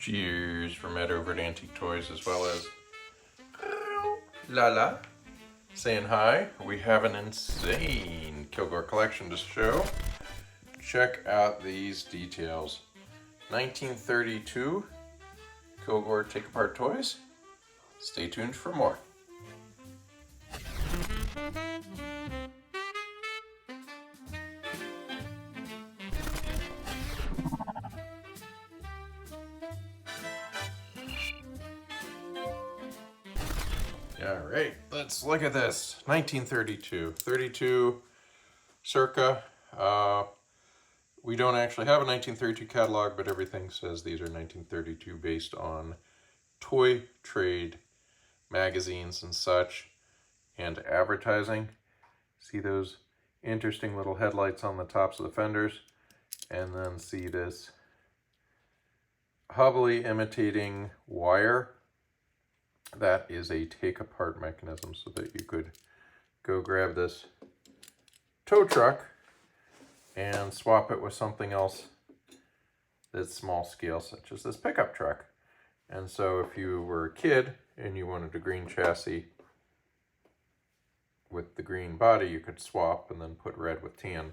Cheers from Ed over at Antique Toys, as well as Lala saying hi. We have an insane Kilgore collection to show. Check out these details. 1932 Kilgore Take Apart Toys. Stay tuned for more. All right, let's look at this. 1932, 32 circa. We don't actually have a 1932 catalog, but everything says these are 1932 based on toy trade magazines and such and advertising. See those interesting little headlights on the tops of the fenders, and then see this Hubley imitating wire. That is a take-apart mechanism so that you could go grab this tow truck and swap it with something else that's small scale, such as this pickup truck. And so if you were a kid and you wanted a green chassis with the green body, you could swap and then put red with tan.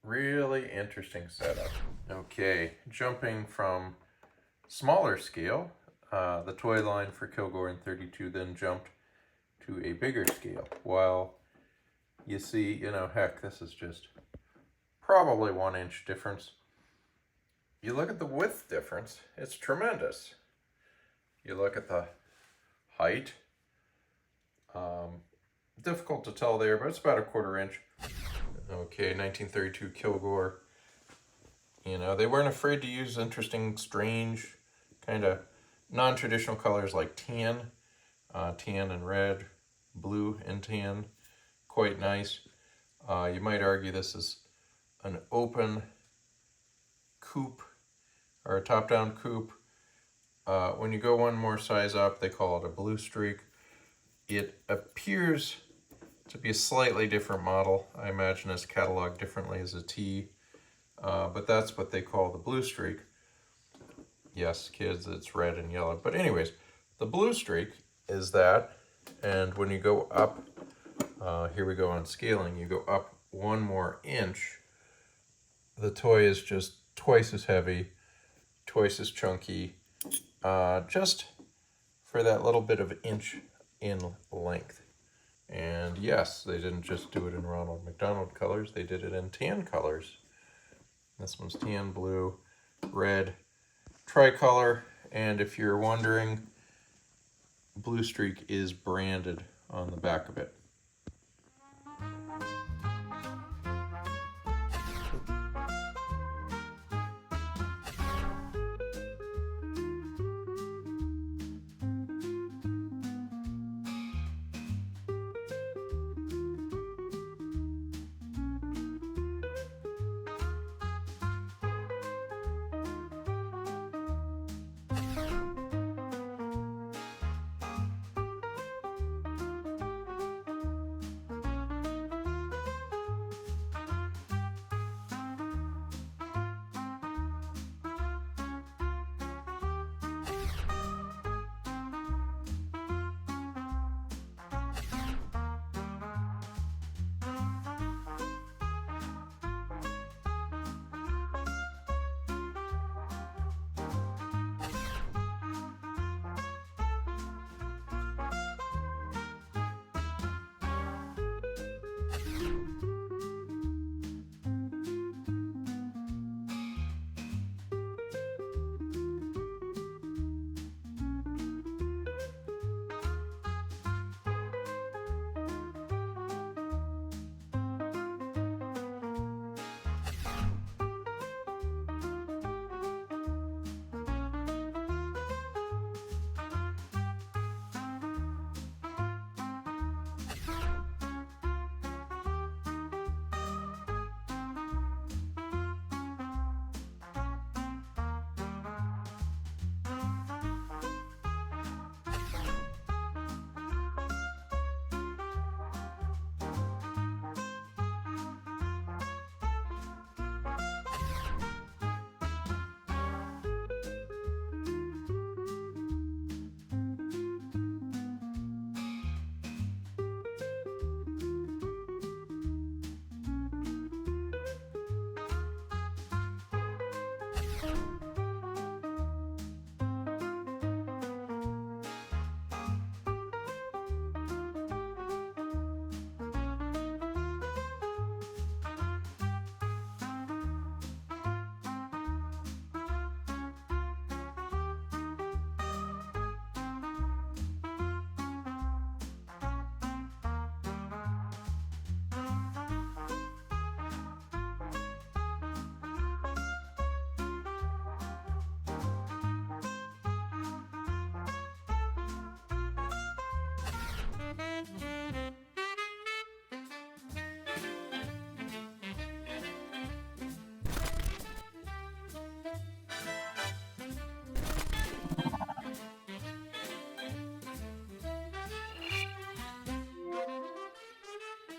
Really interesting setup. Okay, jumping from smaller scale, the toy line for Kilgore in 32 then jumped to a bigger scale. While you see, heck, this is just probably 1 inch difference. You look at the width difference, it's tremendous. You look at the height, difficult to tell there, but it's about a 1/4 inch. Okay, 1932 Kilgore. They weren't afraid to use interesting, strange, kind of non-traditional colors like tan, tan and red, blue and tan. Quite nice. You might argue this is an open coupe or a top-down coupe. When you go one more size up, they call it a blue streak. It appears to be a slightly different model. I imagine it's cataloged differently as a T, but that's what they call the blue streak. Yes, kids, it's red and yellow. But anyways, the blue streak is that, and when you go up, here we go on scaling, you go up 1 more inch, the toy is just twice as heavy, twice as chunky, just for that little bit of inch in length. And yes, they didn't just do it in Ronald McDonald colors, they did it in tan colors. This one's tan, blue, red, tricolor, and if you're wondering, Blue Streak is branded on the back of it.